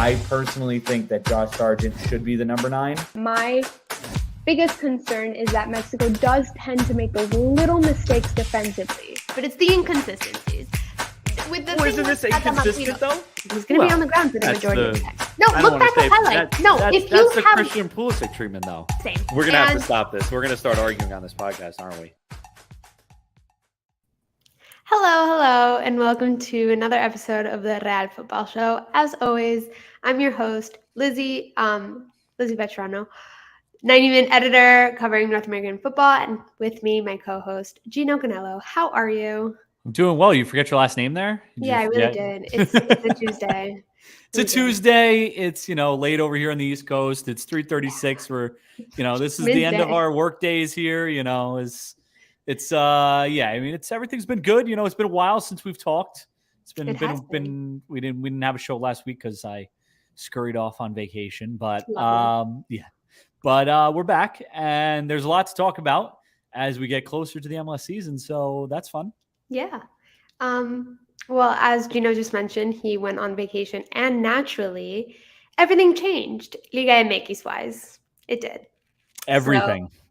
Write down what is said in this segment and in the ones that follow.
I personally think that Josh Sargent should be the number 9. My biggest concern is that Mexico does tend to make those little mistakes defensively, but it's the inconsistencies. With the isn't this inconsistent though? He's going to be on the ground for the majority of the time. No, I look back at highlights. No, if you that's the have Christian Pulisic treatment though. Same. We're going to have to stop this. We're going to start arguing on this podcast, aren't we? Hello, and welcome to another episode of the Real Futbol Show. As always, I'm your host, Lizzy Veterano, 90-minute editor covering North American football, and with me, my co-host, Geno Canelo. How are you? I'm doing well. You forget your last name there? I really did. It's a Tuesday. It's a Tuesday. It's, late over here on the East Coast. It's 3:36. We're, this is the end of our work days here, It's everything's been good. It's been a while since we've talked. We didn't have a show last week because I scurried off on vacation, but we're back and there's a lot to talk about as we get closer to the MLS season. So that's fun. Yeah. Well, as Geno just mentioned, he went on vacation and naturally everything changed Liga MX wise. It did.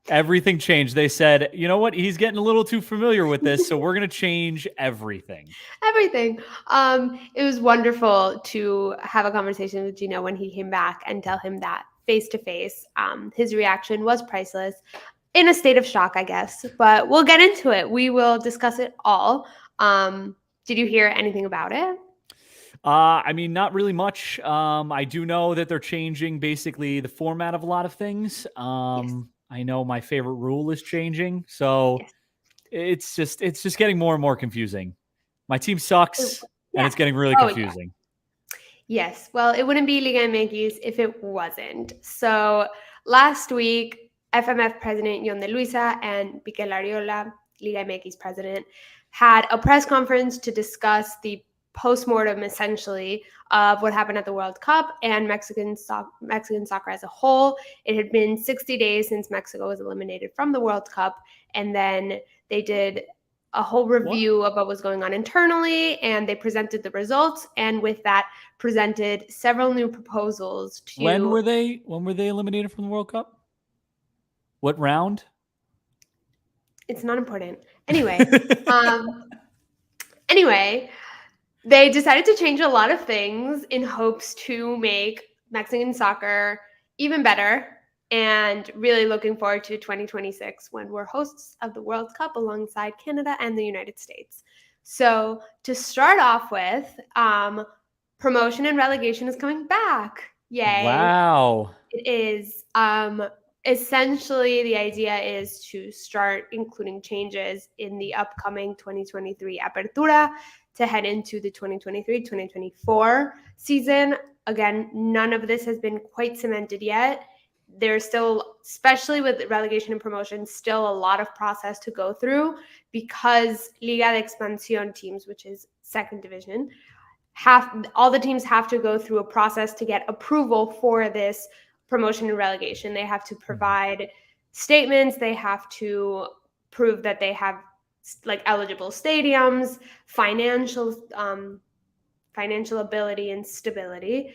Everything changed. They said, you know what? He's getting a little too familiar with this, so we're going to change everything. Everything. It was wonderful to have a conversation with Geno when he came back and tell him that face-to-face. His reaction was priceless. In a state of shock, I guess. But we'll get into it. We will discuss it all. Did you hear anything about it? Not really much. I do know that they're changing basically the format of a lot of things. Yes. I know my favorite rule is changing, so yes. it's just getting more and more confusing. My team sucks, and it's getting really confusing. Yeah. Yes, well, it wouldn't be Liga MX if it wasn't. So last week, FMF President Yon de Luisa and Mikel Arriola, Liga MX President, had a press conference to discuss the postmortem, essentially, of what happened at the World Cup and Mexican soccer as a whole. It had been 60 days since Mexico was eliminated from the World Cup, and then they did a whole review of what was going on internally, and they presented the results, and with that, presented several new proposals to... When were they eliminated from the World Cup? What round? It's not important. Anyway, they decided to change a lot of things in hopes to make Mexican soccer even better, and really looking forward to 2026 when we're hosts of the World Cup alongside Canada and the United States. So to start off with, promotion and relegation is coming back. Yay. Wow. It is. Essentially, the idea is to start including changes in the upcoming 2023 Apertura to head into the 2023-2024 season. Again, none of this has been quite cemented yet. There's still, especially with relegation and promotion, still a lot of process to go through because Liga de Expansión teams, which is second division, all the teams have to go through a process to get approval for this promotion and relegation. They have to provide statements. They have to prove that they have eligible stadiums, financial ability and stability,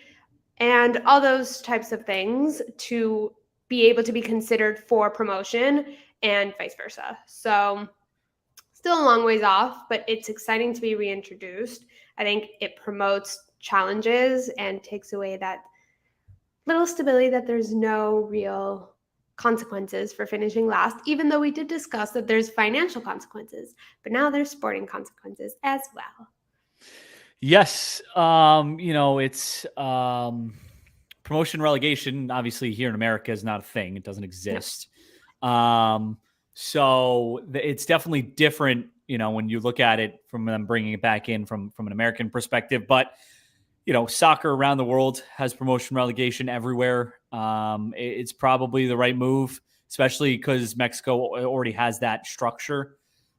and all those types of things to be able to be considered for promotion and vice versa. So still a long ways off, but it's exciting to be reintroduced. I think it promotes challenges and takes away that little stability that there's no real consequences for finishing last, even though we did discuss that there's financial consequences, but now there's sporting consequences as well. Yes. It's promotion relegation, obviously here in America is not a thing. It doesn't exist. No. So it's definitely different, when you look at it from them bringing it back in from an American perspective, but soccer around the world has promotion relegation everywhere. It's probably the right move, especially because Mexico already has that structure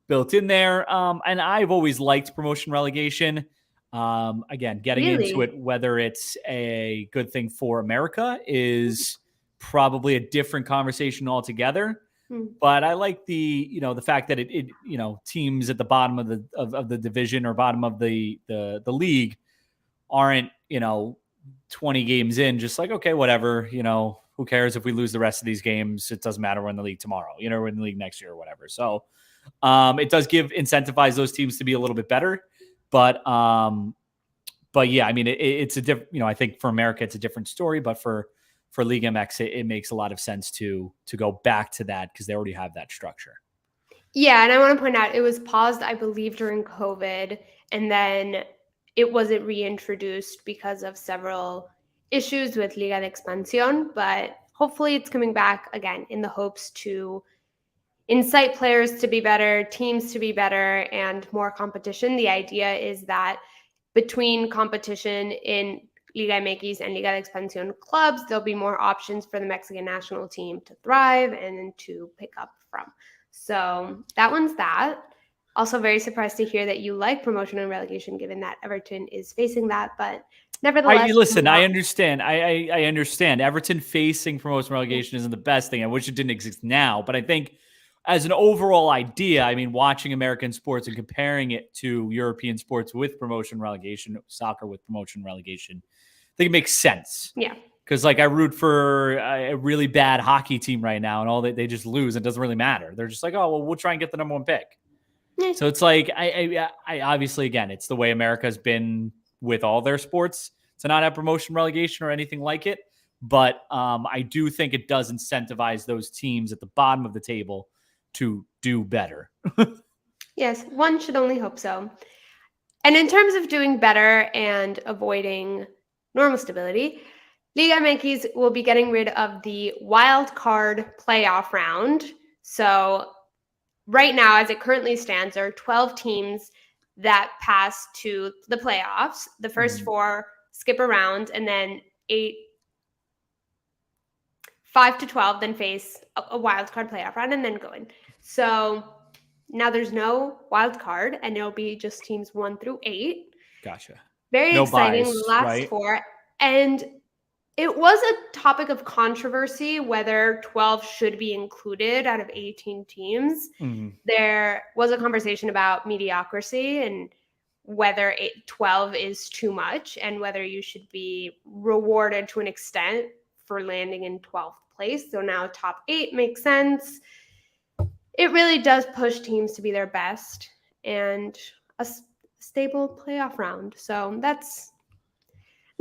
built in there. And I've always liked promotion relegation. Again, getting into it, whether it's a good thing for America is probably a different conversation altogether. But I like the fact that it teams at the bottom of the division or bottom of the league aren't, 20 games in, just like, okay, whatever, who cares if we lose the rest of these games? It doesn't matter. We're in the league tomorrow, we're in the league next year or whatever. So it does incentivize those teams to be a little bit better. But yeah, I mean, it's a different, I think for America, it's a different story, but for Liga MX, it makes a lot of sense to go back to that because they already have that structure. Yeah, and I want to point out it was paused, I believe, during COVID, and then it wasn't reintroduced because of several issues with Liga de Expansión, but hopefully it's coming back again in the hopes to incite players to be better, teams to be better, and more competition. The idea is that between competition in Liga MX and Liga de Expansión clubs, there'll be more options for the Mexican national team to thrive and to pick up from. So that one's that. Also very surprised to hear that you like promotion and relegation, given that Everton is facing that. But nevertheless, I understand. I understand. Everton facing promotion and relegation isn't the best thing. I wish it didn't exist now. But I think as an overall idea, I mean, watching American sports and comparing it to European sports with promotion and relegation, soccer with promotion and relegation, I think it makes sense. Yeah. Because I root for a really bad hockey team right now, and they just lose. It doesn't really matter. They're just like, oh, well, we'll try and get the number one pick. Yeah. So it's like, I obviously, again, it's the way America's been with all their sports to not have promotion relegation or anything like it. But I do think it does incentivize those teams at the bottom of the table to do better. Yes, one should only hope so. And in terms of doing better and avoiding normal stability, Liga MX will be getting rid of the wild card playoff round. So right now, as it currently stands, there are 12 teams that pass to the playoffs. The first four skip a round, and then 5 to 12 then face a wild card playoff round and then go in. So now there's no wild card, and it'll be just teams 1 through 8. Gotcha. Very no exciting. Bias, Last right? 4. And it was a topic of controversy whether 12 should be included out of 18 teams. Mm-hmm. There was a conversation about mediocrity and whether 12 is too much and whether you should be rewarded to an extent for landing in 12th place. So now top 8 makes sense. It really does push teams to be their best and a stable playoff round. So that's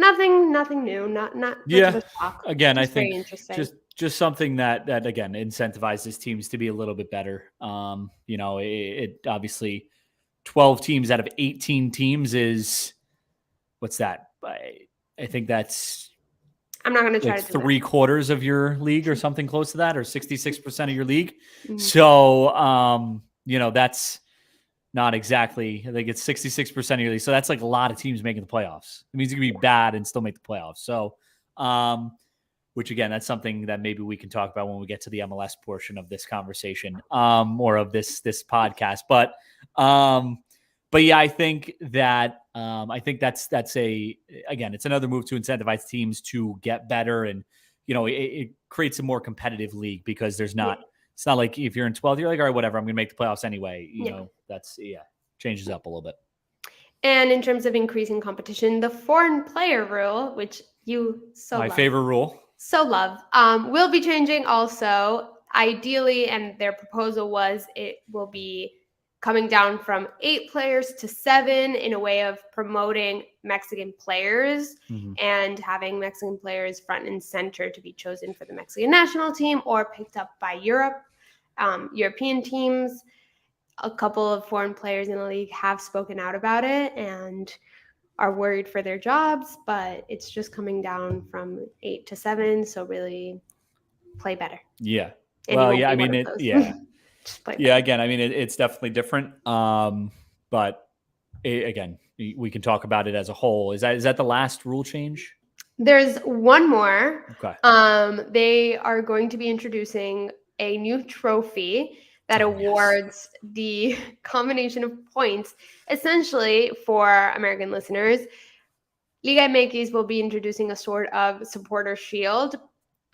nothing new, not yeah. much of a shock. Again, just I think just something that again incentivizes teams to be a little bit better. It obviously 12 teams out of 18 teams is what's that? I think that's I'm not going to try like to do 3/4 of your league or something close to that, or 66% of your league. Mm-hmm. So that's not exactly, I think it's 66% of your league. So that's like a lot of teams making the playoffs. It means you can be bad and still make the playoffs. So, which again, that's something that maybe we can talk about when we get to the MLS portion of this conversation, or of this podcast. But yeah, I think that, again, it's another move to incentivize teams to get better. And, it creates a more competitive league because there's not, it's not like if you're in 12th, you're like, all right, whatever, I'm going to make the playoffs anyway. Changes up a little bit. And in terms of increasing competition, the foreign player rule, which you favorite rule, will be changing also. Ideally, and their proposal was it will be coming down from 8 players to 7 in a way of promoting Mexican players and having Mexican players front and center to be chosen for the Mexican national team or picked up by European teams. A couple of foreign players in the league have spoken out about it and are worried for their jobs, but it's just coming down from 8 to 7. So really play better. Yeah. And well, yeah, I mean, again, I mean, it's definitely different. But again, we can talk about it as a whole. Is that the last rule change? There's one more. Okay. They are going to be introducing a new trophy that awards the combination of points. Essentially, for American listeners, Liga MX will be introducing a sort of supporter shield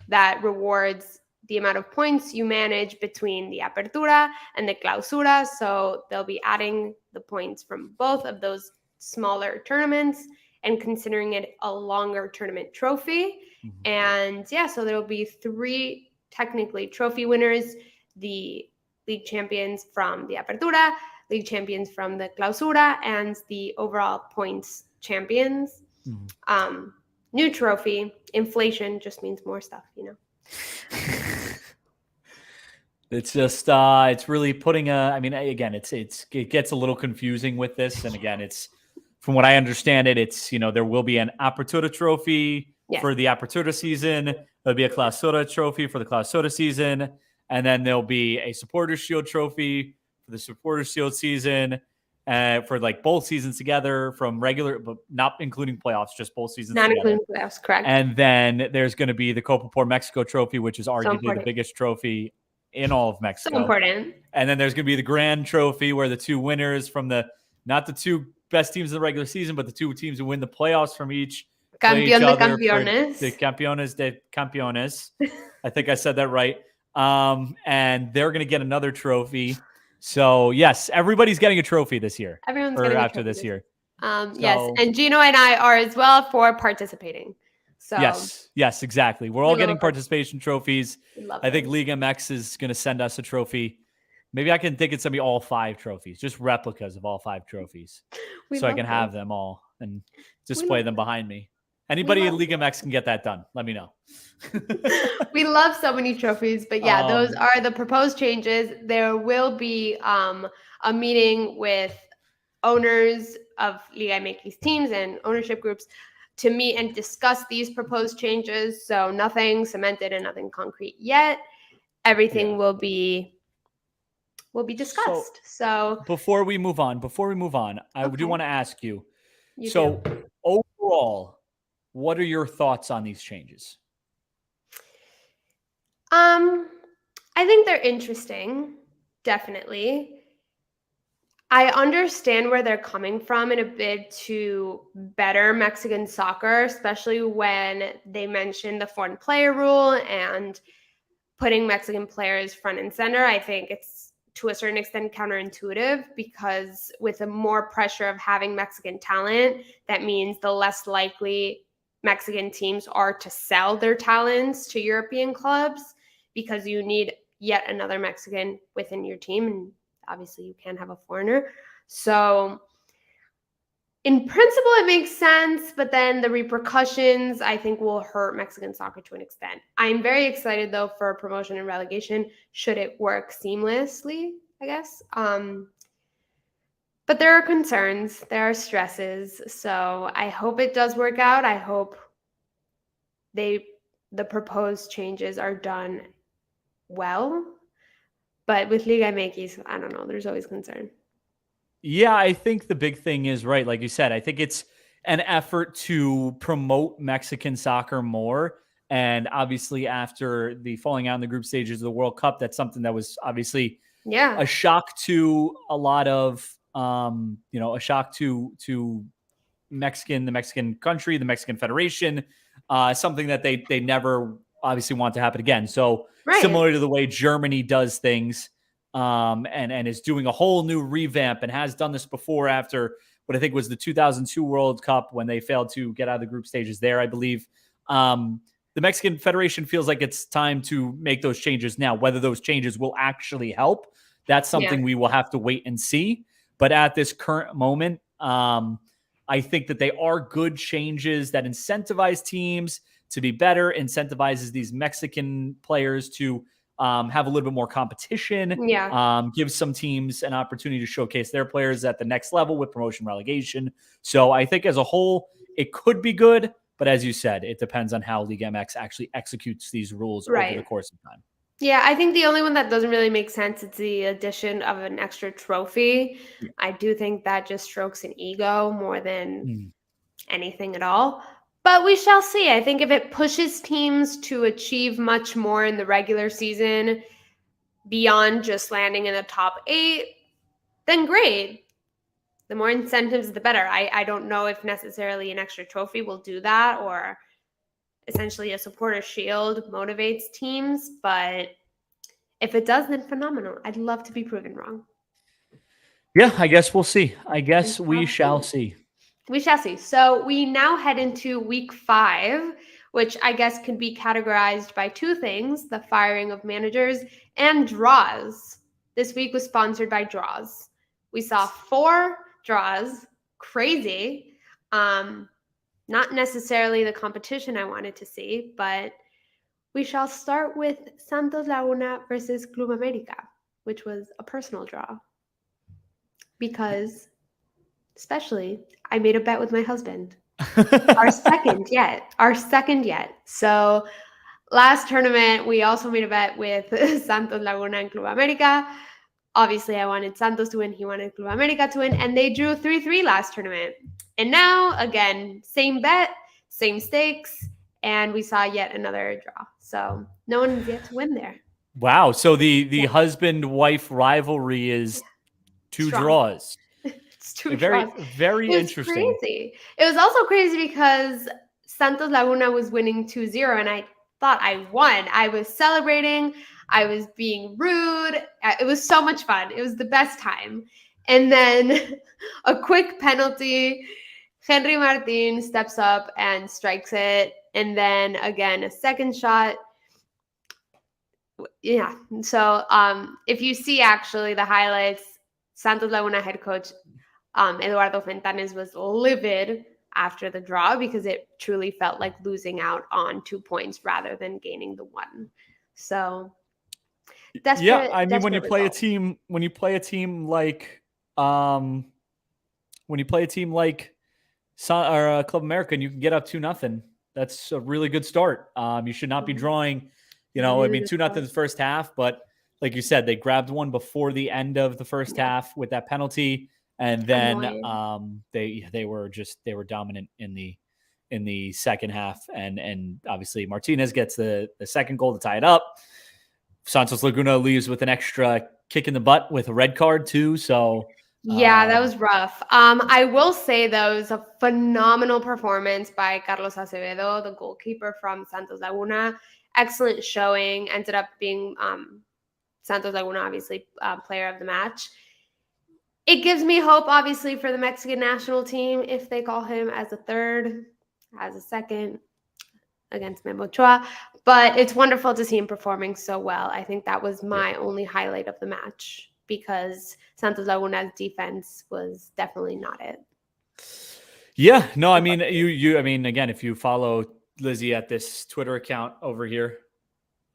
that rewards the amount of points you manage between the Apertura and the Clausura. So they'll be adding the points from both of those smaller tournaments and considering it a longer tournament trophy. Mhm. And yeah, so there will be 3 technically trophy winners, the league champions from the Apertura, league champions from the Clausura, and the overall points champions. Mhm. New trophy. Inflation just means more stuff, It's just it's really putting again, it gets a little confusing with this. And again, it's from what I understand it's, there will be an Apertura trophy for the Apertura season. There'll be a Clausura trophy for the Clausura season. And then there'll be a Supporters Shield trophy for the Supporters Shield season, for like both seasons together, from regular, but not including playoffs, just both seasons Not together. including playoffs, correct. And then there's going to be the Copa por Mexico trophy, which is arguably the biggest trophy in all of Mexico. So important. And then there's going to be the Grand Trophy, where the 2 winners from not the 2 best teams in the regular season, but the 2 teams who win the playoffs from each Campeón de campeones. The Campeones de Campeones. I think I said that right. And they're going to get another trophy. So yes, everybody's getting a trophy this year. Everyone's getting after this year. Yes, and Geno and I are as well for participating. So yes, exactly. We're all getting participation trophies. I think Liga MX is going to send us a trophy. Maybe I can think it's going to be all 5 trophies, just replicas of all 5 trophies, so I can have them all and display them behind me. Anybody in Liga MX can get that done. Let me know. We love so many trophies, but yeah, those are the proposed changes. There will be a meeting with owners of Liga MX teams and ownership groups to meet and discuss these proposed changes. So nothing cemented and nothing concrete yet. Everything will be discussed. So before we move on, I do want to ask you. Overall, what are your thoughts on these changes? I think they're interesting, definitely. I understand where they're coming from in a bid to better Mexican soccer, especially when they mention the foreign player rule and putting Mexican players front and center. I think it's to a certain extent counterintuitive, because with the more pressure of having Mexican talent, that means the less likely Mexican teams are to sell their talents to European clubs, because you need yet another Mexican within your team. And obviously you can't have a foreigner. So in principle, it makes sense, but then the repercussions, I think, will hurt Mexican soccer to an extent. I'm very excited, though, for promotion and relegation, should it work seamlessly, I guess. But there are concerns, there are stresses. So I hope it does work out. I hope the proposed changes are done well. But with Liga MX, I don't know. There's always concern. Yeah, I think the big thing is, right, like you said, I think it's an effort to promote Mexican soccer more. And obviously after the falling out in the group stages of the World Cup, that's something that was obviously a shock to a lot of, a shock to the Mexican country, the Mexican Federation, something that they never obviously want to happen again. So similar to the way Germany does things, and is doing a whole new revamp and has done this before after what I think was the 2002 World Cup when they failed to get out of the group stages there, I believe. The Mexican Federation feels like it's time to make those changes now. Whether those changes will actually help, that's something we will have to wait and see. But at this current moment, I think that they are good changes that incentivize teams to be better, incentivizes these Mexican players to have a little bit more competition, give some teams an opportunity to showcase their players at the next level with promotion relegation. So I think as a whole, it could be good. But as you said, it depends on how Liga MX actually executes these rules over the course of time. Yeah, I think the only one that doesn't really make sense is the addition of an extra trophy. Yeah. I do think that just strokes an ego more than anything at all. But we shall see. I think if it pushes teams to achieve much more in the regular season beyond just landing in the top 8, then great. The more incentives, the better. I don't know if necessarily an extra trophy will do that, or essentially a supporter shield motivates teams. But if it does, then phenomenal. I'd love to be proven wrong. Yeah, I guess we'll see. I guess we shall see. We shall see. So we now head into week 5, which I guess could be categorized by two things: the firing of managers and draws. This week was sponsored by draws. We saw 4 draws. Crazy. Not necessarily the competition I wanted to see, but we shall start with Santos Laguna versus Club America, which was a personal draw. Because, especially, I made a bet with my husband. Our second yet. So last tournament, we also made a bet with Santos Laguna and Club America. Obviously, I wanted Santos to win. He wanted Club America to win. And they drew 3-3 last tournament. And now, again, same bet, same stakes. And we saw yet another draw. So no one's yet to win there. Wow. So the husband-wife rivalry is 2 Strong. Draws. It's 2 Very, draws. very It was interesting. crazy. It was also crazy because Santos Laguna was winning 2-0, and I thought I won. I was celebrating. I was being rude. It was so much fun. It was the best time. And then a quick penalty. Henry Martin steps up and strikes it. And then again, a second shot. Yeah. So if you see actually the highlights, Santos Laguna head coach Eduardo Fentanes was livid after the draw because it truly felt like losing out on 2 points rather than gaining the 1. So desperate. Yeah, I mean, when you play result. a team like Club America, and you can get up 2-0, that's a really good start. You should not be drawing, Really good 2-0 in the first half, but like you said, they grabbed one before the end of the first half with that penalty, and then they were dominant in the second half, and obviously Martinez gets the second goal to tie it up. Santos Laguna leaves with an extra kick in the butt with a red card too. So yeah, that was rough. I will say, though, it was a phenomenal performance by Carlos Acevedo, the goalkeeper from Santos Laguna. Excellent showing. Ended up being Santos Laguna, obviously, player of the match. It gives me hope, obviously, for the Mexican national team if they call him as a third, as a second against Memo Ochoa. But it's wonderful to see him performing so well. I think that was my only highlight of the match, because Santos Laguna's defense was definitely not it. Yeah, no, I mean, I mean, again, if you follow Lizzy at this Twitter account over here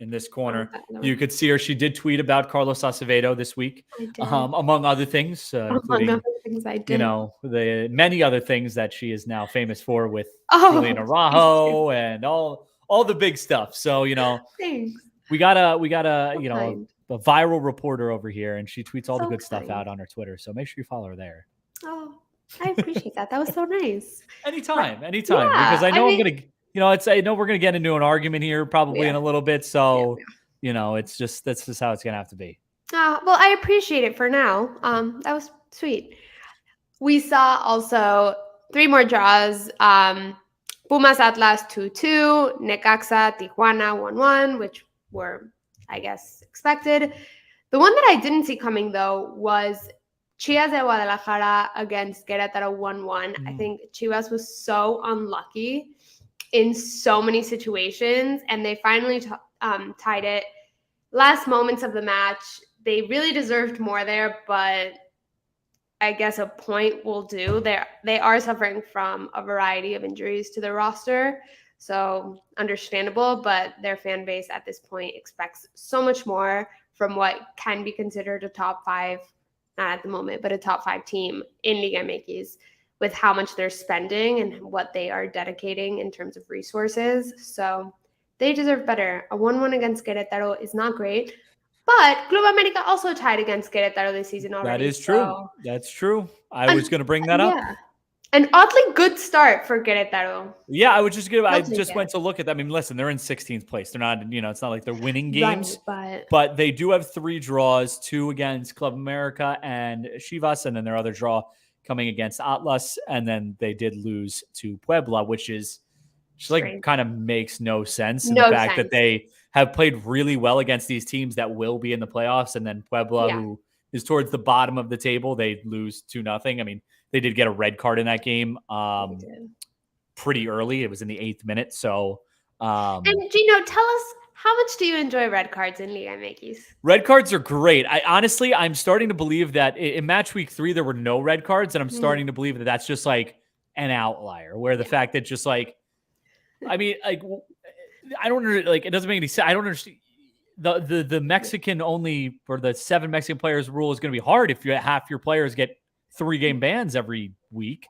in this corner, you could see her. She did tweet about Carlos Acevedo this week, among other things, including, the many other things that she is now famous for with Julian Araujo and all the big stuff. So, Thanks. we got a viral reporter over here, and she tweets all the good stuff out on her Twitter. So make sure you follow her there. Oh, I appreciate that. That was so nice. Anytime. Because I know I know we're gonna get into an argument here probably in a little bit. So, that's just how it's gonna have to be. Well, I appreciate it for now. That was sweet. We saw also 3 more draws. Pumas Atlas 2-2, Necaxa Tijuana 1-1, which were, I guess, expected. The one that I didn't see coming, though, was Chivas de Guadalajara against Querétaro 1-1. I think Chivas was so unlucky in so many situations, and they finally tied it. Last moments of the match, they really deserved more there, but I guess a point will do. They are suffering from a variety of injuries to their roster, so understandable, but their fan base at this point expects so much more from what can be considered a top 5, not at the moment, but a top 5 team in Liga MX, with how much they're spending and what they are dedicating in terms of resources. So they deserve better. A 1-1 against Querétaro is not great, but Club America also tied against Querétaro this season already. That is true. That's true. I was going to bring that up. An oddly good start for Querétaro. Yeah, I just went to look at that. I mean, listen, they're in 16th place. They're not, it's not like they're winning games, but they do have 3 draws, 2 against Club America and Chivas, and then their other draw coming against Atlas, and then they did lose to Puebla, which is just like kind of makes no sense. In the fact that they have played really well against these teams that will be in the playoffs, and then Puebla, who is towards the bottom of the table, they lose 2-0. I mean, They did get a red card in that game They did. pretty early. It was in the 8th minute. So, And Gino, tell us, how much do you enjoy red cards in Liga MX? red cards are great. I'm starting to believe that in match week 3, there were no red cards. And I'm starting to believe that that's just like an outlier where the fact that just like, I mean, like, I don't like, it doesn't make any sense. I don't understand. The Mexican only, or the 7 Mexican players rule is going to be hard if half your players get 3-game bans every week.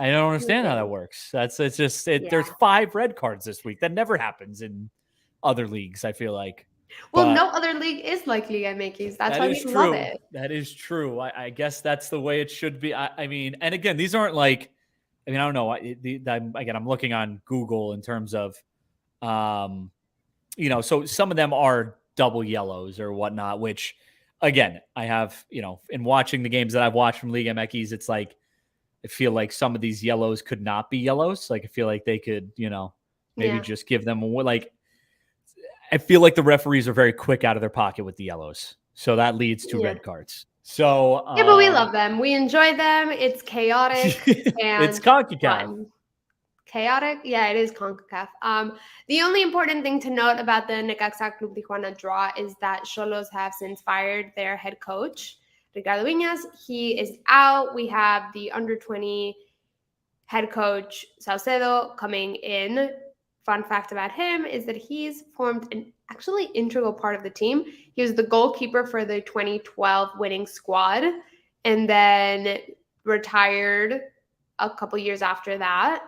I don't understand how that works. There's 5 red cards this week. That never happens in other leagues, I feel like. Well, no other league is like Liga MX. That's why we love it. That is true. I guess that's the way it should be. I mean, and again, these aren't like, I mean, I don't know. I'm looking on Google in terms of, so some of them are double yellows or whatnot, which again, I have, in watching the games that I've watched from Liga MX, it's like, I feel like some of these yellows could not be yellows. Like, I feel like they could, maybe just give them like, I feel like the referees are very quick out of their pocket with the yellows. So that leads to red cards. So, yeah, but we love them. We enjoy them. It's chaotic. And it's CONCACAF. Chaotic? Yeah, it is CONCACAF. The only important thing to note about the Necaxa Club Tijuana draw is that Xolos have since fired their head coach, Ricardo Viñas. He is out. We have the under-20 head coach, Saucedo, coming in. Fun fact about him is that he's formed an actually integral part of the team. He was the goalkeeper for the 2012 winning squad and then retired a couple years after that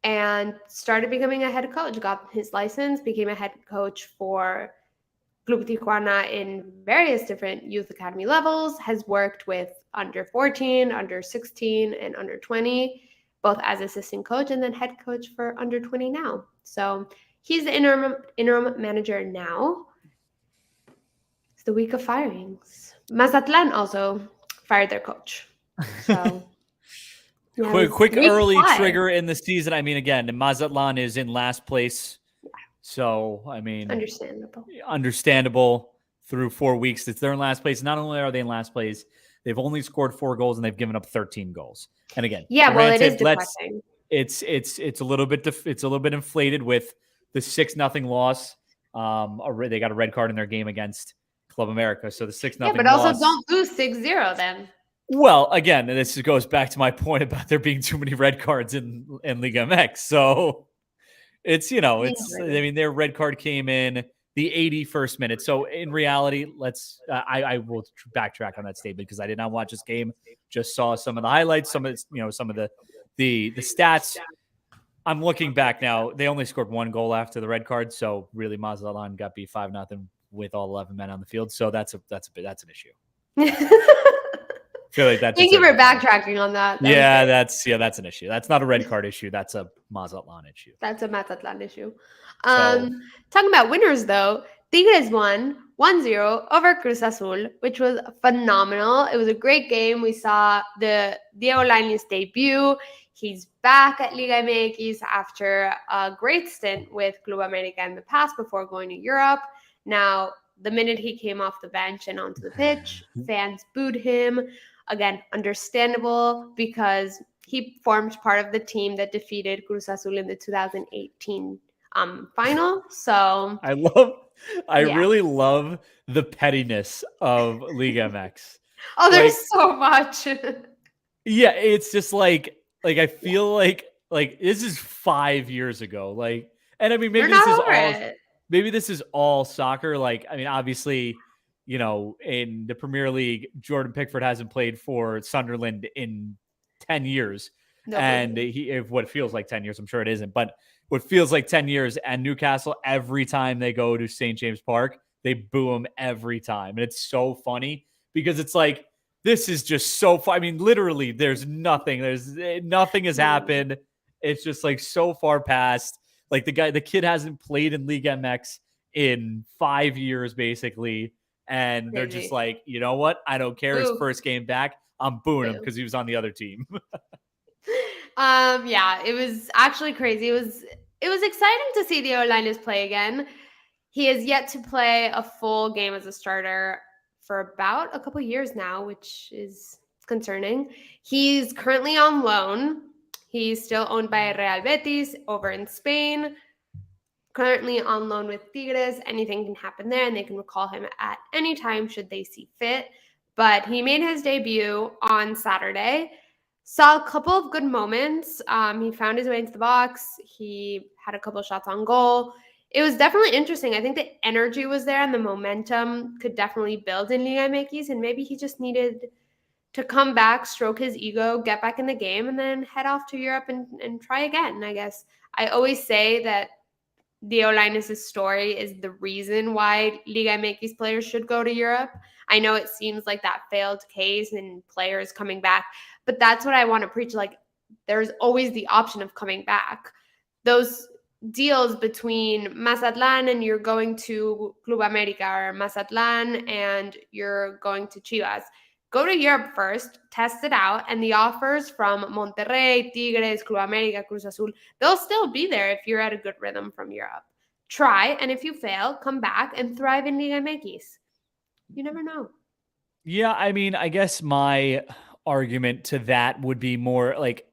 and started becoming a head coach, got his license, became a head coach for Club Tijuana in various different youth academy levels, has worked with under 14, under 16, and under 20, both as assistant coach and then head coach for under 20 now. So he's the interim manager now. It's the week of firings. Mazatlan also fired their coach. So quick early trigger in the season. I mean, again, Mazatlan is in last place. So, I mean, understandable through 4 weeks that they're in last place. Not only are they in last place, they've only scored 4 goals and they've given up 13 goals. And again, it is depressing. It's a little bit inflated with the 6-0 loss. They got a red card in their game against Club America, so the 6-0. Yeah, but also don't lose 6-0 then. Well, again, this goes back to my point about there being too many red cards in Liga MX. So it's I mean, their red card came in the 81st minute. So in reality, I will backtrack on that statement because I did not watch this game. Just saw some of the highlights, some of the stats. I'm looking back now. They only scored 1 goal after the red card, so really Mazatlan got beat 5-0 with all 11 men on the field. So that's an issue. Feel like Thank you for backtracking on that. That's an issue. That's not a red card issue. That's a Mazatlan issue. Talking about winners though, Tigres won 1-0 over Cruz Azul, which was phenomenal. It was a great game. We saw the Diego Lainez debut. He's back at Liga MX after a great stint with Club America in the past before going to Europe. Now, the minute he came off the bench and onto the pitch, fans booed him. Again, understandable because he formed part of the team that defeated Cruz Azul in the 2018 final. So I really love the pettiness of Liga MX. Oh, there's so much. Yeah, it's just like I feel like this is 5 years ago. And I mean maybe this is all soccer. Like, I mean, obviously, in the Premier League, Jordan Pickford hasn't played for Sunderland in 10 years. And what feels like 10 years, I'm sure it isn't, but what feels like 10 years, and Newcastle, every time they go to St. James Park, they boo him every time. And it's so funny because it's like, this is just so far. I mean, literally, nothing has happened. It's just like so far past. Like the kid hasn't played in Liga MX in 5 years, basically. And they're just like, you know what? I don't care. His first game back, I'm booing him because he was on the other team. Yeah, it was actually crazy. It was exciting to see Diego Lainez play again. He has yet to play a full game as a starter for about a couple years now, which is concerning. He's currently on loan. He's still owned by Real Betis over in Spain. Currently on loan with Tigres. Anything can happen there, and they can recall him at any time should they see fit. But he made his debut on Saturday. Saw a couple of good moments. He found his way into the box. He had a couple shots on goal. It was definitely interesting. I think the energy was there and the momentum could definitely build in Liga MX, and maybe he just needed to come back, stroke his ego, get back in the game, and then head off to Europe and try again, I guess. I always say that Diego Lainez's story is the reason why Liga MX players should go to Europe. I know it seems like that failed case and players coming back, but that's what I want to preach. Like, there's always the option of coming back. Those deals between Mazatlan and you're going to Club America, or Mazatlan and you're going to Chivas. Go to Europe first, test it out, and the offers from Monterrey, Tigres, Club America, Cruz Azul, they'll still be there if you're at a good rhythm from Europe. Try, and if you fail, come back and thrive in Liga MX. You never know. Yeah, I mean, I guess my argument to that would be more like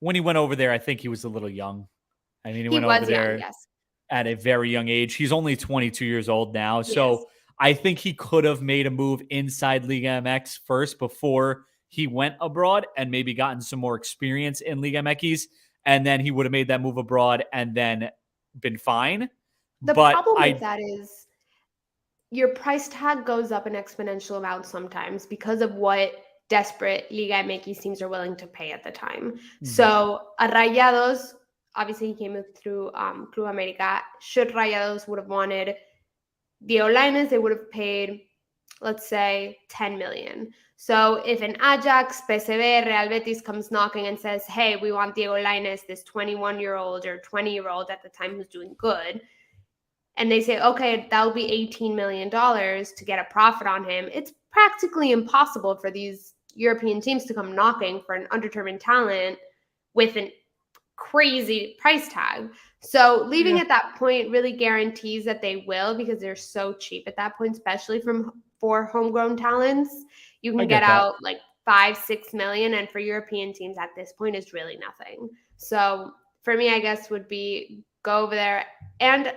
when he went over there, I think he was a little young. I mean, he went over there yes. at a very young age. He's only 22 years old now. So Yes. I think he could have made a move inside Liga MX first before he went abroad and maybe gotten some more experience in Liga MX. And then he would have made that move abroad and then been fine. The but problem with that is your price tag goes up an exponential amount sometimes because of what desperate Liga MX teams are willing to pay at the time. Mm-hmm. So a Rayados, obviously he came through Club America. Should Rayados would have wanted Diego Lainez, they would have paid, let's say, 10 million. So if an Ajax, PSV, Real Betis comes knocking and says, hey, we want Diego Lainez, this 21-year-old or 20-year-old at the time who's doing good, and they say, okay, that'll be $18 million to get a profit on him, it's practically impossible for these European teams to come knocking for an undetermined talent with a crazy price tag. So leaving at that point really guarantees that they will, because they're so cheap at that point, especially for homegrown talents. You can get out like 5-6 million, and for European teams at this point is really nothing. So for me, I guess would be go over there. And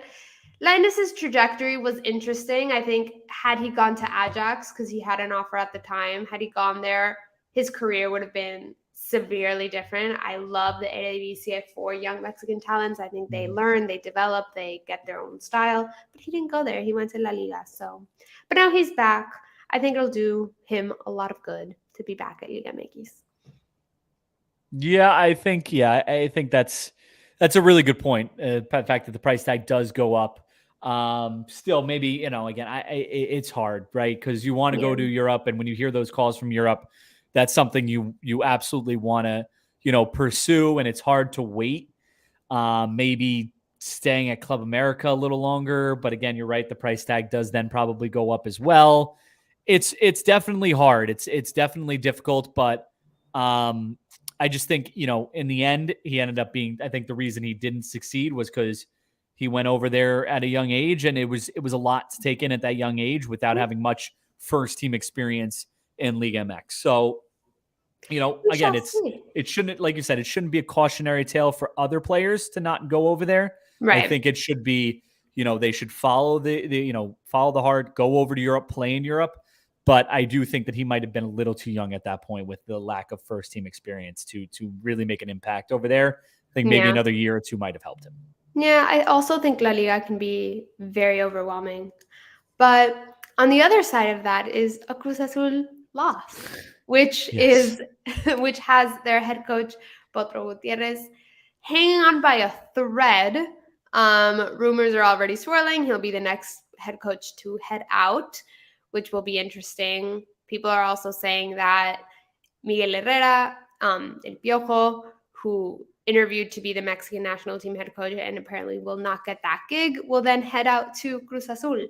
Lainez's trajectory was interesting. I think had he gone to Ajax, because he had an offer at the time, had he gone there, his career would have been severely different. I love the Eredivisie for young Mexican talents. I think they learn, they develop, they get their own style. But he didn't go there. He went to La Liga. So, but now he's back. I think it'll do him a lot of good to be back at Liga MX. Yeah, I think that's a really good point. The fact that the price tag does go up. Still, maybe, again, it's hard, right? Because you want to go to Europe, and when you hear those calls from Europe, that's something you absolutely want to, pursue, and it's hard to wait. Maybe staying at Club America a little longer, but again, you're right. The price tag does then probably go up as well. It's definitely hard. It's definitely difficult, but I just think, in the end, he ended up being, I think the reason he didn't succeed was because he went over there at a young age, and it was a lot to take in at that young age without having much first team experience in Liga MX. So, again, it shouldn't, like you said, it shouldn't be a cautionary tale for other players to not go over there. Right. I think it should be, they should follow follow the heart, go over to Europe, play in Europe. But I do think that he might have been a little too young at that point with the lack of first team experience to really make an impact over there. I think maybe another year or two might have helped him. Yeah, I also think La Liga can be very overwhelming. But on the other side of that is a Cruz Azul loss, which has their head coach, Potro Gutierrez, hanging on by a thread. Rumors are already swirling. He'll be the next head coach to head out, which will be interesting. People are also saying that Miguel Herrera, El Piojo, who interviewed to be the Mexican national team head coach and apparently will not get that gig, will then head out to Cruz Azul,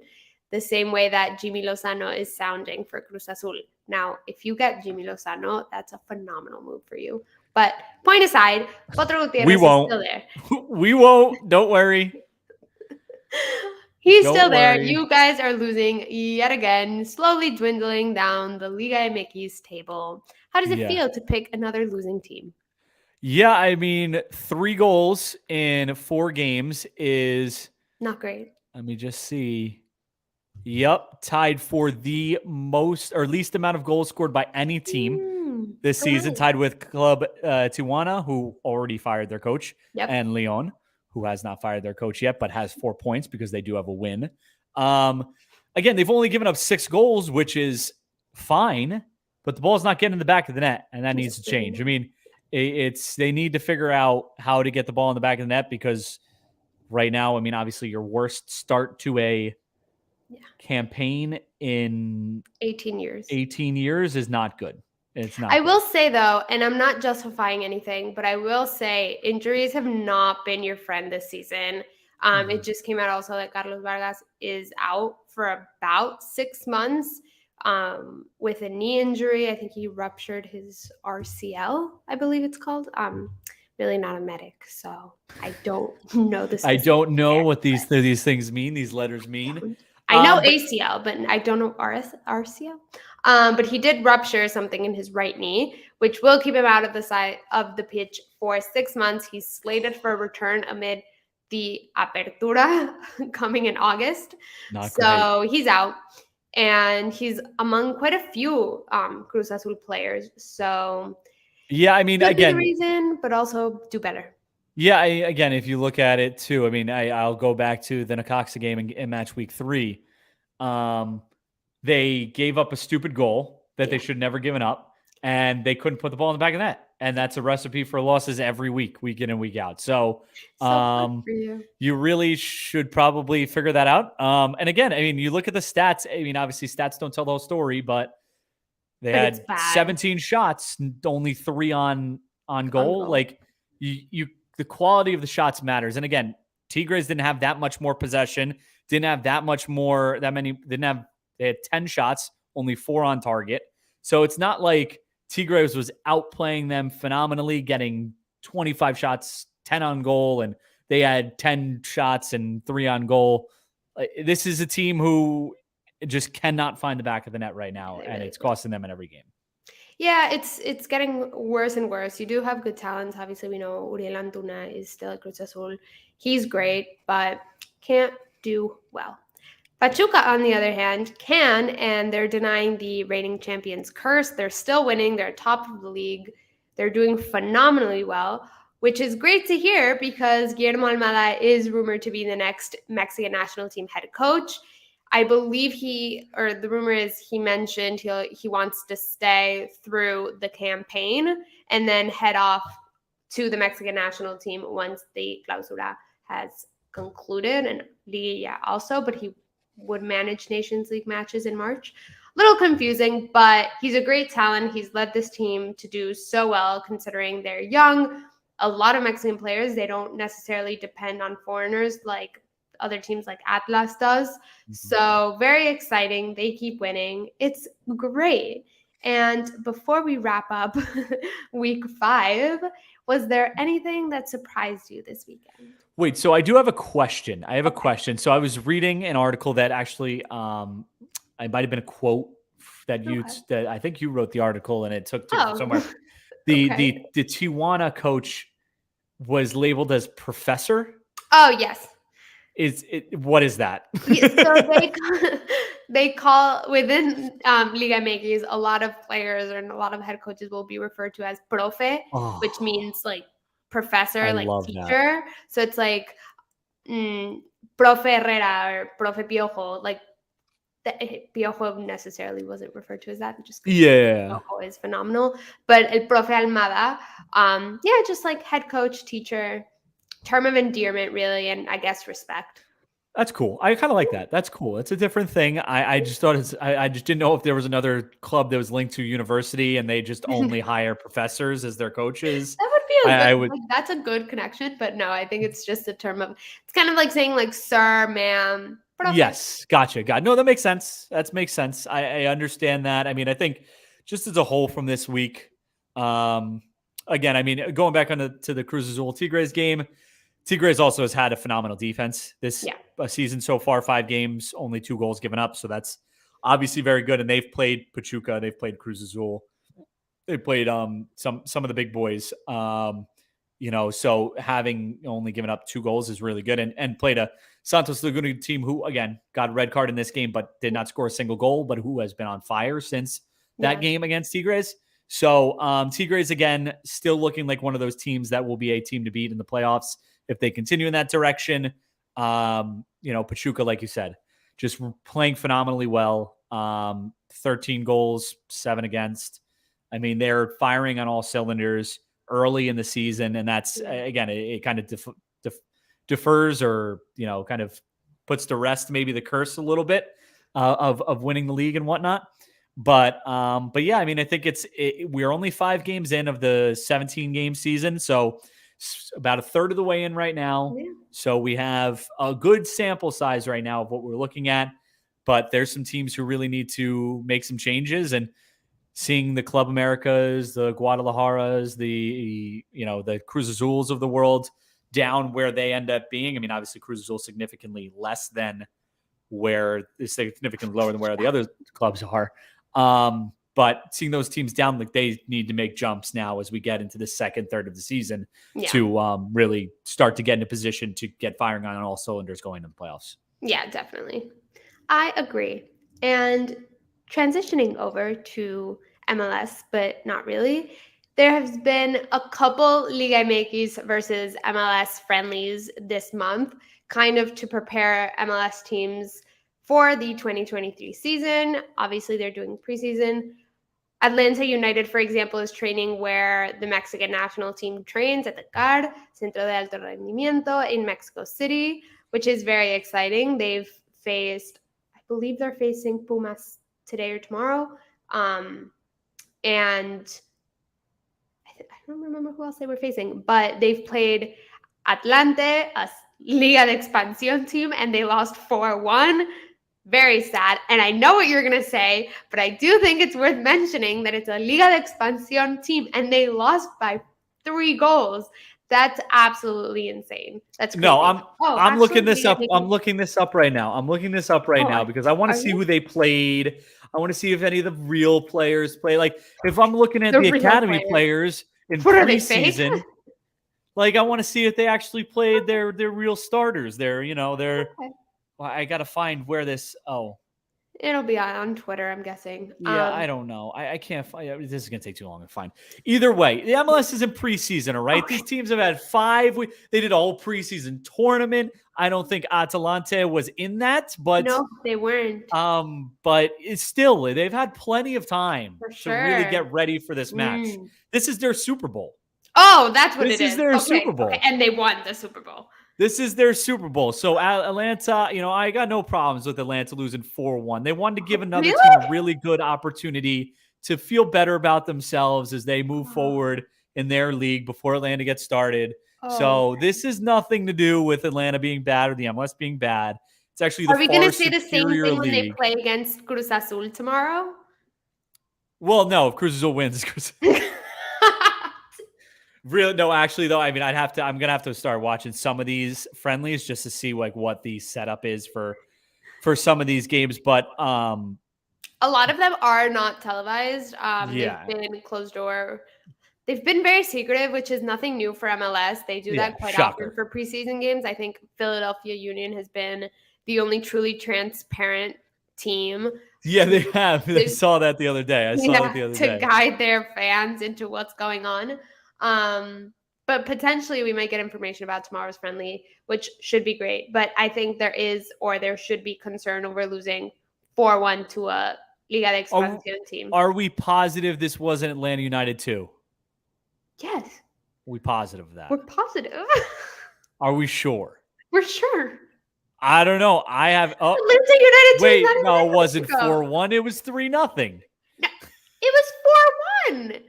the same way that Jimmy Lozano is sounding for Cruz Azul. Now, if you get Jimmy Lozano, that's a phenomenal move for you. But point aside, Potro Gutierrez is still there. We won't. Don't worry. He's still there. You guys are losing yet again, slowly dwindling down the Liga MX table. How does it Yeah. feel to pick another losing team? Yeah, I mean, 3 goals in 4 games is, Not great. let me just see. Yep, tied for the most or least amount of goals scored by any team this season, Nice. tied with Club Tijuana, who already fired their coach, Yep. and Leon, who has not fired their coach yet, but has 4 points because they do have a win. Again, they've only given up 6 goals, which is fine, but the ball's not getting in the back of the net, and that needs to change. I mean, they need to figure out how to get the ball in the back of the net because right now, I mean, obviously your worst start to a campaign in 18 years. 18 years is not good. It's not I good. will say though, and I'm not justifying anything, but I will say injuries have not been your friend this season. It just came out also that Carlos Vargas is out for about 6 months with a knee injury. I think he ruptured his RCL, I believe it's called. Really not a medic, so I don't know the I specifics don't know there, what these things mean, these letters mean. I know But ACL, but I don't know RCL. But he did rupture something in his right knee, which will keep him out of the side of the pitch for 6 months. He's slated for a return amid the Apertura coming in August. not So he's out, and he's among quite a few Cruz Azul players. So yeah, I mean, could be the again, reason, but also do better. yeah, again, if you look at it too, I mean, I'll go back to the Necaxa game in match week 3. They gave up a stupid goal that they should never given up, and they couldn't put the ball in the back of the net. And that's a recipe for losses every week in and week out. So, Good for you. you really should probably figure that out. And again, I mean, you look at the stats. I mean, obviously, stats don't tell the whole story, but they Like, had it's bad. 17 shots, only 3 on goal. Like the quality of the shots matters. And again, Tigres didn't have that much more possession, didn't have they had 10 shots, only 4 on target. So it's not like Tigres was outplaying them phenomenally, getting 25 shots, 10 on goal, and they had 10 shots and 3 on goal. This is a team who just cannot find the back of the net right now, and it's costing them in every game. Yeah, it's getting worse and worse. You do have good talents. Obviously, we know Uriel Antuna is still at Cruz Azul. He's great, but can't do well. Pachuca, on the other hand, can, and they're denying the reigning champions curse. They're still winning. They're top of the league. They're doing phenomenally well, which is great to hear because Guillermo Almada is rumored to be the next Mexican national team head coach. I believe the rumor is he mentioned he wants to stay through the campaign and then head off to the Mexican national team once the Clausura has concluded, and Liga also, but he would manage Nations League matches in March. A little confusing, but he's a great talent. He's led this team to do so well considering they're young. A lot of Mexican players, they don't necessarily depend on foreigners like other teams like Atlas does. So very exciting. They keep winning. It's great. And before we wrap up week 5, was there anything that surprised you this weekend? Wait, so I do have a question. I have a question. So I was reading an article that actually, it might have been a quote that that I think you wrote the article and it took from somewhere. The Tijuana coach was labeled as professor. Oh, yes. What is that? So they call within Liga MX, a lot of players and a lot of head coaches will be referred to as profe, which means like professor, like teacher. That. So it's like profe Herrera or profe Piojo, like Piojo necessarily wasn't referred to as that, just Piojo is phenomenal. But el profe Almada, just like head coach, teacher, term of endearment, really, and I guess respect. That's cool. I kind of like that. That's cool. It's a different thing. I just thought I just didn't know if there was another club that was linked to university and they just only hire professors as their coaches. That would be that's a good connection, but no, I think it's just a term of, it's kind of like saying like sir, ma'am. Yes, gotcha. No, that makes sense. That makes sense. I understand that. I mean, I think just as a whole from this week, again, I mean, going back to the Cruz Azul Tigres game, Tigres also has had a phenomenal defense this season so far. 5 games, only 2 goals given up. So that's obviously very good. And they've played Pachuca. They've played Cruz Azul. They played some of the big boys. So having only given up 2 goals is really good, and played a Santos Laguna team who, again, got a red card in this game, but did not score a single goal, but who has been on fire since that game against Tigres. So Tigres, again, still looking like one of those teams that will be a team to beat in the playoffs if they continue in that direction. Pachuca, like you said, just playing phenomenally well. 13 goals, 7 against. I mean, they're firing on all cylinders early in the season, and that's, again, it kind of defers or, kind of puts to rest maybe the curse a little bit of winning the league and whatnot. But yeah, I mean, I think we're only 5 games in of the 17-game season, so about a third of the way in right now. Yeah. So we have a good sample size right now of what we're looking at, but there's some teams who really need to make some changes, and seeing the Club Americas, the Guadalajaras, the Cruz Azuls of the world down where they end up being. I mean, obviously Cruz Azul significantly lower than where the other clubs are. But seeing those teams down, like, they need to make jumps now as we get into the second third of the season to really start to get in a position to get firing on all cylinders going into the playoffs. Yeah, definitely. I agree. And transitioning over to MLS, but not really, there has been a couple Liga MX versus MLS friendlies this month, kind of to prepare MLS teams for the 2023 season. Obviously, they're doing preseason. Atlanta United, for example, is training where the Mexican national team trains at the CAR, Centro de Alto Rendimiento, in Mexico City, which is very exciting. They've faced, I believe they're facing Pumas today or tomorrow. And I don't remember who else they were facing, but they've played Atlante, a Liga de Expansión team, and they lost 4-1. Very sad. And I know what you're going to say, but I do think it's worth mentioning that it's a Liga de Expansión team, and they lost by 3 goals. That's absolutely insane. That's crazy. No, I'm looking this up. I'm looking this up right now. Because I want to see who they played. I want to see if any of the real players play. Like, if I'm looking at the academy players in preseason, like, I want to see if they actually played their real starters. I got to find where this. It'll be on Twitter, I'm guessing. Yeah, I don't know. I can't find. This is going to take too long to find. Either way, the MLS is in preseason, all right? Okay. These teams have had 5 weeks. They did a whole preseason tournament. I don't think Atalante was in that, but no, they weren't. But it's still, they've had plenty of time to really get ready for this match. This is their Super Bowl. Oh, that's what it is. This is their Super Bowl. Okay. And they won the Super Bowl. This is their Super Bowl. So Atlanta, I got no problems with Atlanta losing 4-1. They wanted to give another team a really good opportunity to feel better about themselves as they move forward in their league before Atlanta gets started. So this is nothing to do with Atlanta being bad or the MLS being bad. It's actually the far superior league. Are we going to say the same thing when they play against Cruz Azul tomorrow? Well, no. If Cruz Azul wins, Cruz Azul. Really? No, actually, though, I mean, I'm going to have to start watching some of these friendlies just to see, like, what the setup is for some of these games. But a lot of them are not televised. They've been closed door. They've been very secretive, which is nothing new for MLS. They do that quite often for preseason games. I think Philadelphia Union has been the only truly transparent team. Yeah, they have. I saw that the other day. To guide their fans into what's going on. But potentially we might get information about tomorrow's friendly, which should be great. But I think there should be concern over losing 4-1 to a Liga de Expansión team. Are we positive this wasn't Atlanta United too? Yes. Are we positive of that? We're positive. Are we sure? We're sure. I don't know. I have. Atlanta United. Wait, no, it wasn't 4-1. It was 3-0. No, it was 4-1.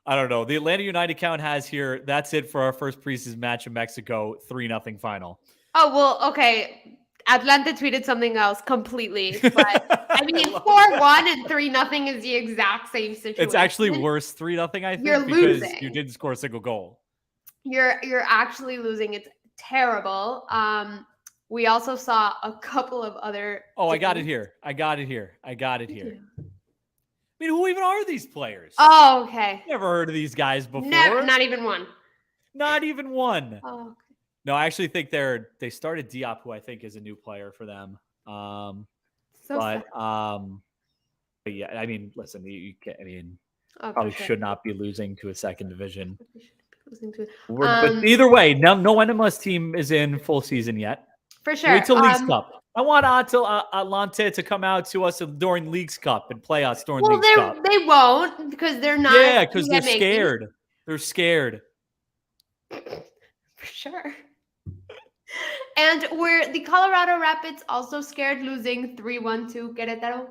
I don't know. The Atlanta United count has here. That's it for our first preseason match in Mexico. 3-0 final. Oh, well, okay. Atlanta tweeted something else completely. But I mean, 4-1 and 3-0 is the exact same situation. It's actually worse 3-0, I think. You're because losing. You didn't score a single goal. You're actually losing. It's terrible. We also saw a couple of other. Oh, I got it here. I mean, mean, who even are these players? Oh, okay. Never heard of these guys before. Never, not even one. Not even one. Oh, okay. No, I actually think they started Diop, who I think is a new player for them. But yeah, I mean, listen, you can't. I mean, probably should not be losing to a second division. But either way, no NMLS team is in full season yet. For sure. Wait till Leagues Cup. I want Atlante to come out to us during Leagues Cup and play us during Leagues Cup. They won't because they're not. Yeah, because they're scared. They're scared. For sure. And were the Colorado Rapids also scared losing 3-1 to Querétaro?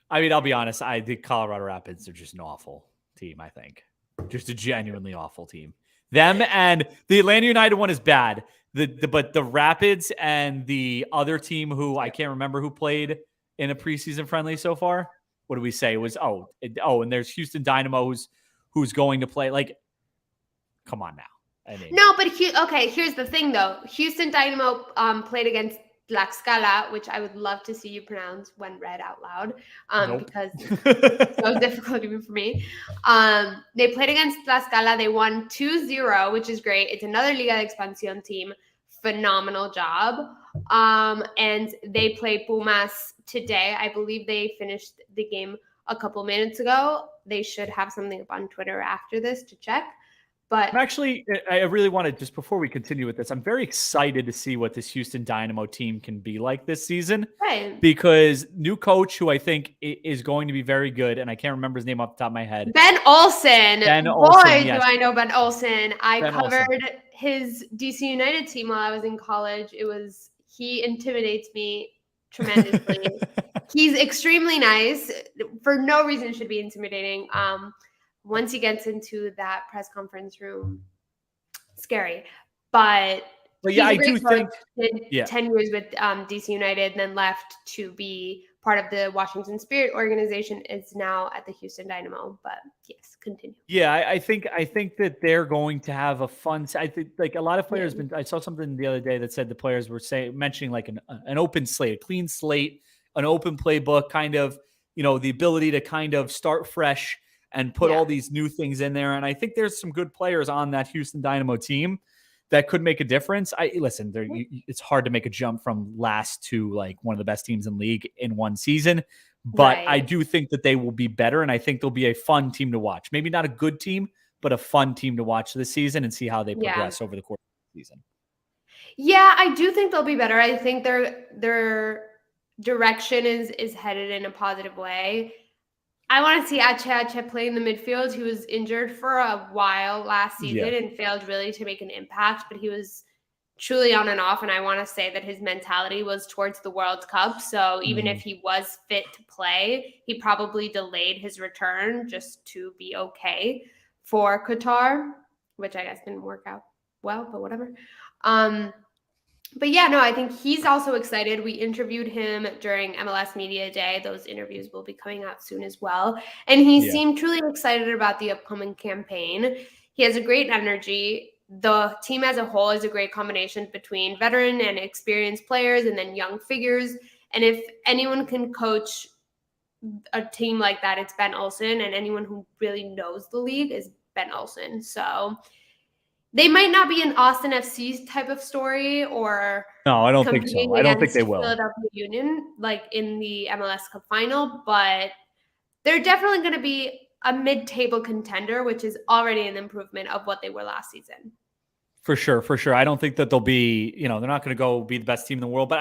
I mean, I'll be honest. The Colorado Rapids are just an awful team, I think. Just a genuinely awful team. Them and the Atlanta United one is bad. But the Rapids and the other team who I can't remember who played in a preseason friendly so far. What did we say? It was and there's Houston Dynamo who's going to play. Like, come on now. No, but here's the thing though. Houston Dynamo played against Tlaxcala, which I would love to see you pronounce when read out loud, because it's so difficult even for me. They played against Tlaxcala. They won 2-0, which is great. It's another Liga de Expansión team. Phenomenal job. And they play Pumas today. I believe they finished the game a couple minutes ago. They should have something up on Twitter after this to check. But I really wanted, just before we continue with this, I'm very excited to see what this Houston Dynamo team can be like this season. Right. Because new coach who I think is going to be very good, and I can't remember his name off the top of my head. Ben Olsen. Boy, yes. do I know Ben Olsen. I covered his DC United team while I was in college. He intimidates me tremendously. He's extremely nice. For no reason should be intimidating. Once he gets into that press conference room, scary. But yeah, I do think 10 years with DC United and then left to be part of the Washington Spirit organization, is now at the Houston Dynamo. But yes, continue. Yeah, I think that they're going to have a fun. I think like a lot of players. I saw something the other day that said the players were mentioning like an open slate, a clean slate, an open playbook, kind of, the ability to kind of start fresh and put all these new things in there. And I think there's some good players on that Houston Dynamo team that could make a difference. It's hard to make a jump from last to like one of the best teams in league in one season, but I do think that they will be better. And I think they'll be a fun team to watch. Maybe not a good team, but a fun team to watch this season and see how they progress over the course of the season. Yeah, I do think they'll be better. I think their direction is headed in a positive way. I want to see Ache play in the midfield. He was injured for a while last season and failed really to make an impact, but he was truly on and off. And I want to say that his mentality was towards the World Cup. So even if he was fit to play, he probably delayed his return just to be okay for Qatar, which I guess didn't work out well, but whatever. But yeah, no, I think he's also excited. We interviewed him during MLS Media Day. Those interviews will be coming out soon as well. And he seemed truly excited about the upcoming campaign. He has a great energy. The team as a whole is a great combination between veteran and experienced players and then young figures. And if anyone can coach a team like that, it's Ben Olsen. And anyone who really knows the league is Ben Olsen. So they might not be an Austin FC type of story or no, I don't think so. I don't think they will. Philadelphia Union, like in the MLS Cup final, but they're definitely going to be a mid-table contender, which is already an improvement of what they were last season. For sure. I don't think that they'll be, they're not going to go be the best team in the world, but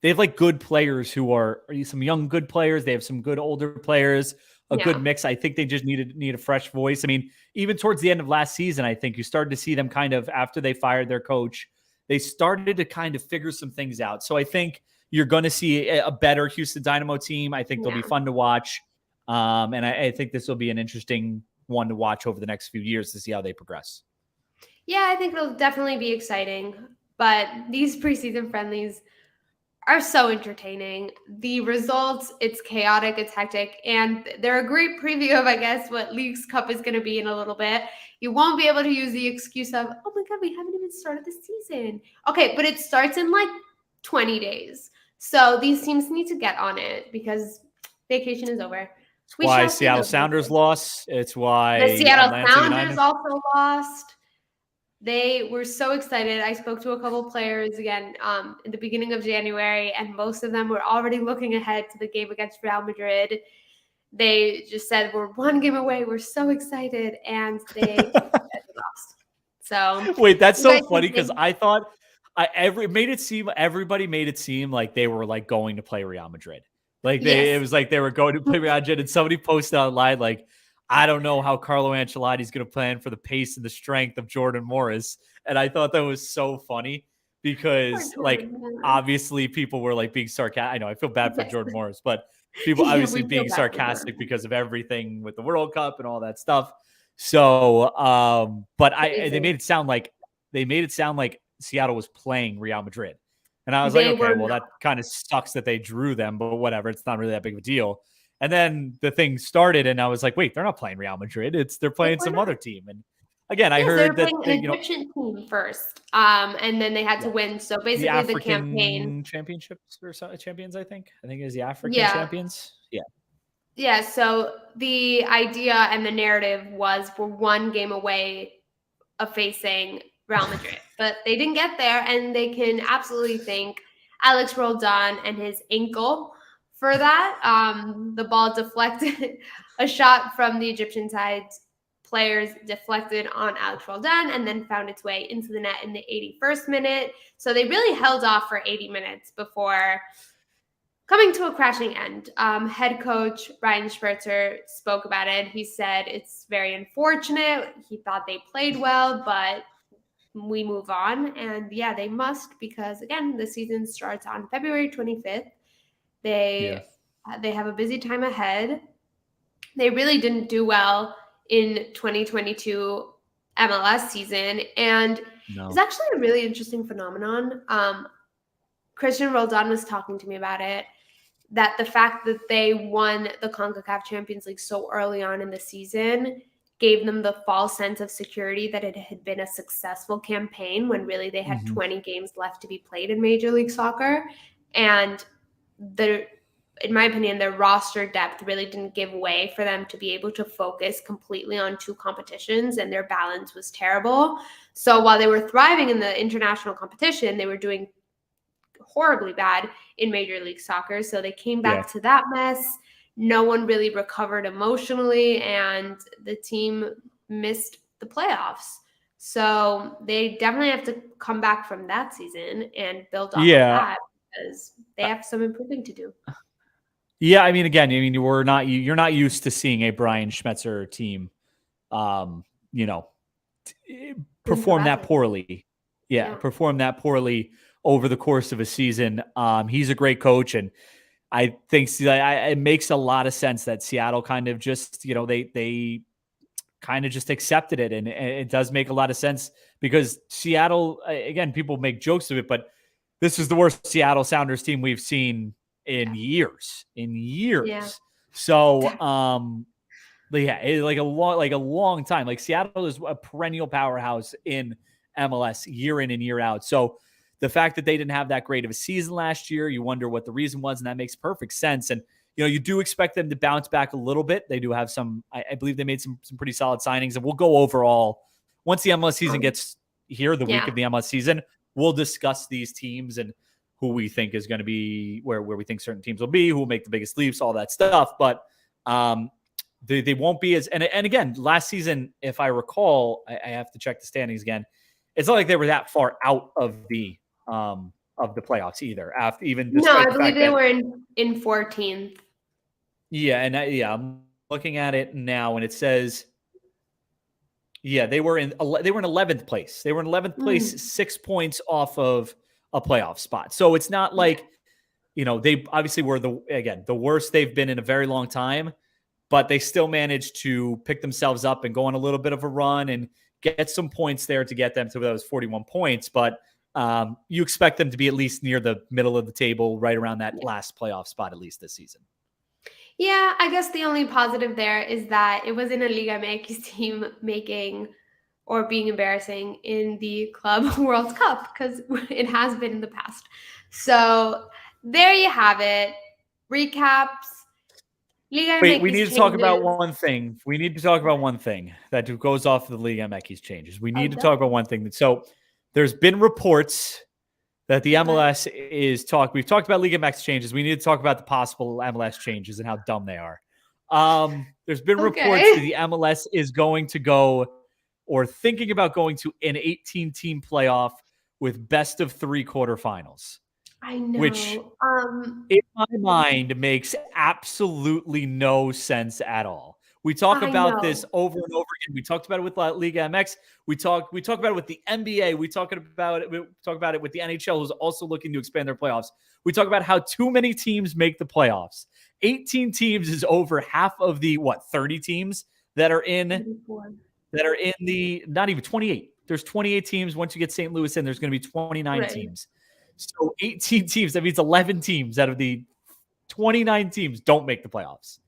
they have like good players who are some young good players. They have some good older players. A good mix. I think they just need a fresh voice. I mean, even towards the end of last season, I think you started to see them kind of, after they fired their coach, they started to kind of figure some things out. So I think you're going to see a better Houston Dynamo team. I think they'll be fun to watch. And I think this will be an interesting one to watch over the next few years to see how they progress. Yeah, I think it'll definitely be exciting. But these preseason friendlies are so entertaining. The results, it's chaotic, it's hectic, and they're a great preview of, I guess, what Leagues Cup is going to be in a little bit. You won't be able to use the excuse of, oh my God, we haven't even started the season. Okay, but it starts in like 20 days. So these teams need to get on it because vacation is over. We why shall see, Seattle though. Sounders lost. It's why The Seattle Atlanta Sounders United. also lost. They were so excited. I spoke to a couple players again in the beginning of January, and most of them were already looking ahead to the game against Real Madrid. They just said, we're one game away. We're so excited. And they lost. So wait, that's you so guys funny can because think- I thought everybody made it seem like they were like going to play Real Madrid. Like Yes. it was like they were going to play Real Madrid, and somebody posted online like, I don't know how Carlo Ancelotti's going to plan for the pace and the strength of Jordan Morris. And I thought that was so funny because like obviously people were like being sarcastic. I know I feel bad for Yes. Jordan Morris, but people Yeah, obviously we feel being bad for sarcastic Jordan. because of everything with the World Cup and all that stuff. So, but they made it sound like Seattle was playing Real Madrid. And I was They like, okay, were well, not. that kind of sucks that they drew them, but whatever. It's not really that big of a deal. And then the thing started, and I was like, wait, they're not playing Real Madrid. They're playing some other team. And again, I Yes, they were heard that playing an Egyptian team first, and then they had to win. So the basically, the African campaign. championships or champions, I think it is the African Yeah. champions. Yeah. Yeah, so the idea and the narrative was we're one game away of facing Real Madrid, but they didn't get there, and they can absolutely thank Alex Roldan and his ankle for that. The ball deflected, a shot from the Egyptian side players deflected on Alex Roldan and then found its way into the net in the 81st minute. So they really held off for 80 minutes before coming to a crashing end. Head coach Ryan Spritzer spoke about it. He said it's very unfortunate. He thought they played well, but we move on. And yeah, they must, because again, the season starts on February 25th. They have a busy time ahead. They really didn't do well in 2022 MLS season. And it's actually a really interesting phenomenon. Christian Roldan was talking to me about it, that the fact that they won the CONCACAF Champions League so early on in the season gave them the false sense of security that it had been a successful campaign when really they had 20 games left to be played in Major League Soccer. And in my opinion, their roster depth really didn't give way for them to be able to focus completely on two competitions, and their balance was terrible. So while they were thriving in the international competition, they were doing horribly bad in Major League Soccer. So they came back to that mess. No one really recovered emotionally, and the team missed the playoffs. So they definitely have to come back from that season and build off of that, because they have some improving to do. Yeah, I mean, again, you're not used to seeing a Brian Schmetzer team, perform that poorly. Perform that poorly over the course of a season. He's a great coach, and I think it makes a lot of sense that Seattle kind of just, they kind of just accepted it, and it does make a lot of sense because Seattle, again, people make jokes of it, but this is the worst Seattle Sounders team we've seen in years. Yeah. So, it's like a long time. Like Seattle is a perennial powerhouse in MLS year in and year out. So the fact that they didn't have that great of a season last year, you wonder what the reason was, and that makes perfect sense. And you do expect them to bounce back a little bit. They do have some. I believe they made some pretty solid signings, and we'll go overall once the MLS season gets here. The week of the MLS season, we'll discuss these teams and who we think is going to be where we think certain teams will be, who will make the biggest leaps, all that stuff. But they won't be as, and again, last season, if I recall, I have to check the standings again. It's not like they were that far out of the playoffs either. After even I believe they were in 14th. Yeah, and I'm looking at it now, and it says, they were in 11th place. They were in 11th place, 6 points off of a playoff spot. So it's not like, they obviously were the worst they've been in a very long time, but they still managed to pick themselves up and go on a little bit of a run and get some points there to get them to those 41 points. But you expect them to be at least near the middle of the table, right around that last playoff spot, at least this season. Yeah, I guess the only positive there is that it wasn't a Liga MX team making or being embarrassing in the Club World Cup, because it has been in the past. So there you have it. Recaps. Liga Wait, MX we need to talk about changes. one thing. We need to talk about one thing that goes off of the Liga MX changes. We need to talk about Definitely. one thing. So there's been reports that the MLS is we've talked about Liga MX changes. We need to talk about the possible MLS changes and how dumb they are. There's been reports that Okay. the MLS is going to go or thinking about going to an 18-team playoff with best of 3 quarterfinals, I which know. in my mind makes absolutely no sense at all. We talk I about this know. over and over again. We talked about it with Liga MX. We talk about it with the NBA. We talk about it with the NHL, who's also looking to expand their playoffs. We talk about how too many teams make the playoffs. 18 teams is over half of the 30 teams that are in 34. the not even 28. There's 28 teams. Once you get St. Louis in, there's going to be 29 Right. teams. So 18 teams, that means 11 teams out of the 29 teams don't make the playoffs.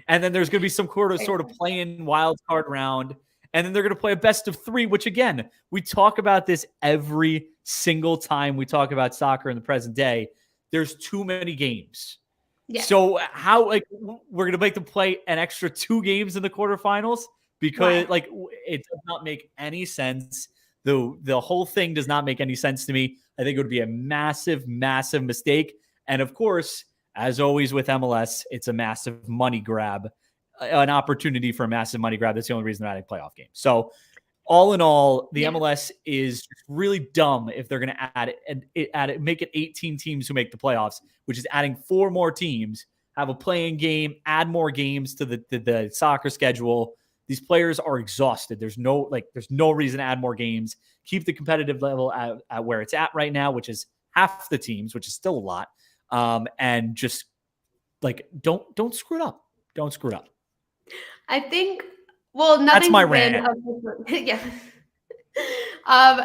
And then there's going to be some sort of play-in wild card round. And then they're going to play a best of 3, which again, we talk about this every single time we talk about soccer in the present day. There's too many games. Yeah. So how we're going to make them play an extra 2 games in the quarterfinals because it does not make any sense. The whole thing does not make any sense to me. I think it would be a massive, massive mistake. And of course, as always with MLS, it's a massive money grab, an opportunity for a massive money grab. That's the only reason they're adding playoff games. So all in all, the MLS is really dumb if they're going to add it, make it 18 teams who make the playoffs, which is adding 4 more teams, have a playing game, add more games to the soccer schedule. These players are exhausted. There's no reason to add more games. Keep the competitive level at where it's at right now, which is half the teams, which is still a lot. And just don't screw it up. Don't screw it up. I think. Well, That's my nothing's rant. been. Yeah.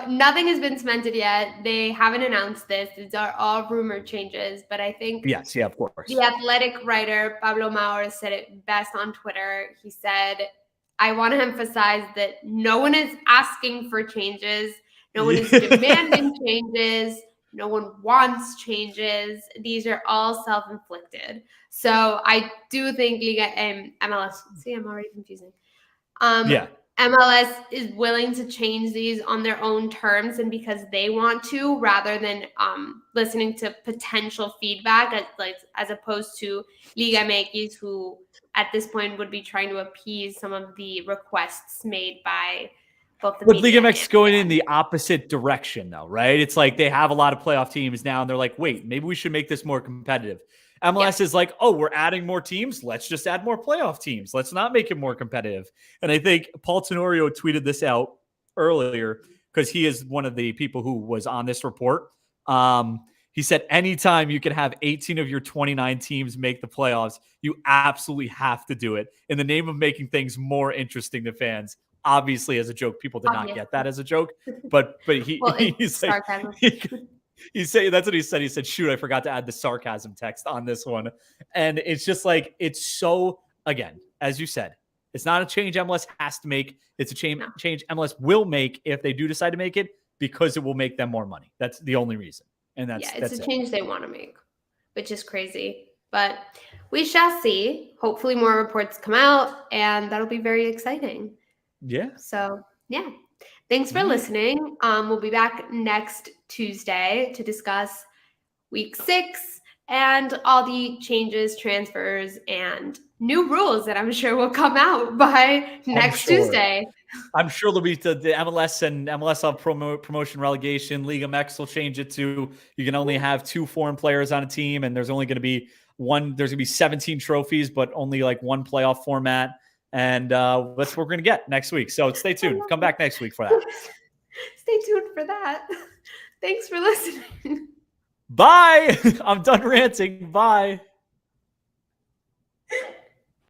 Nothing has been cemented yet. They haven't announced this. These are all rumor changes, but I think Yes, yeah, of course. the Athletic writer Pablo Maurer said it best on Twitter. He said, "I want to emphasize that no one is asking for changes. No one is demanding changes. No one wants changes. These are all self-inflicted." So I do think Liga MLS. See, I'm already confusing. MLS is willing to change these on their own terms and because they want to, rather than listening to potential feedback, as opposed to Liga MX, who at this point would be trying to appease some of the requests made by both the But media Liga MX and going fans. in the opposite direction, though, right? It's like they have a lot of playoff teams now, and they're like, wait, maybe we should make this more competitive. MLS is like, oh, we're adding more teams. Let's just add more playoff teams. Let's not make it more competitive. And I think Paul Tenorio tweeted this out earlier because he is one of the people who was on this report. He said, anytime you can have 18 of your 29 teams make the playoffs, you absolutely have to do it in the name of making things more interesting to fans. Obviously, as a joke, people did not get that as a joke, but he's like, sarcasm. He said that's what he said. He said, "Shoot, I forgot to add the sarcasm text on this one." And it's just like it's so again, as you said, it's not a change MLS has to make. It's a change MLS will make if they do decide to make it because it will make them more money. That's the only reason. And it's a change they want to make, which is crazy. But we shall see. Hopefully, more reports come out, and that'll be very exciting. Yeah. So yeah. Thanks for listening. We'll be back next Tuesday to discuss week 6 and all the changes, transfers, and new rules that I'm sure will come out by next Tuesday. I'm sure there'll be the MLS and MLS will promotion relegation. Liga MX will change it to you can only have 2 foreign players on a team, and there's only going to be there's going to be 17 trophies, but only like 1 playoff format. And that's what we're going to get next week. So stay tuned. Come back next week for that. Stay tuned for that. Thanks for listening. Bye. I'm done ranting. Bye.